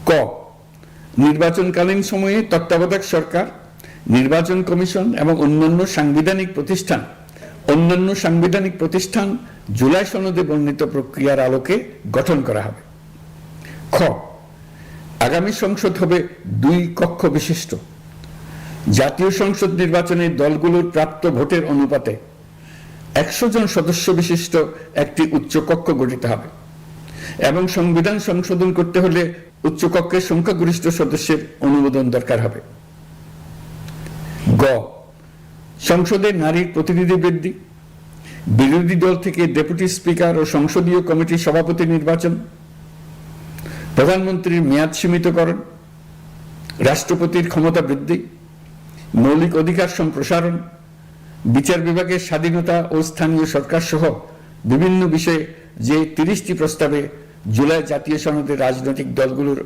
ক, নির্বাচনকালীন সময়ে তত্ত্বাবধায়ক সরকার, নির্বাচন কমিশন এবং অন্যান্য সাংবিধানিক প্রতিষ্ঠান জুলাই সনদে বর্ণিত প্রক্রিয়ার আলোকে গঠন করা হবে। খ, আগামী সংসদ হবে 2 কক্ষ বিশিষ্ট। জাতীয় সংসদ নির্বাচনে দলগুলোর প্রাপ্ত ভোটের অনুপাতে 100 জন সদস্য বিশিষ্ট একটি উচ্চকক্ষ গঠিত হবে এবং সংবিধান সংশোধন করতে হলে উচ্চকক্ষের সংখ্যাগরিষ্ঠ সদস্যের অনুমোদন দরকার হবে। গ, সংসদে নারীর প্রতিনিধি বৃদ্ধি, বিরোধী দল থেকে ডেপুটি স্পিকার ও সংসদীয় কমিটির সভাপতি নির্বাচন, প্রধানমন্ত্রীর মেয়াদ সীমিতকরণ, রাষ্ট্রপতির ক্ষমতা বৃদ্ধি, মৌলিক অধিকার সম্প্রসারণ, বিচার বিভাগের স্বাধীনতা ও স্থানীয় সরকার সহ বিভিন্ন বিষয়ে যে 30টি প্রস্তাবে জুলাই জাতীয় সনদে রাজনৈতিক দলগুলোর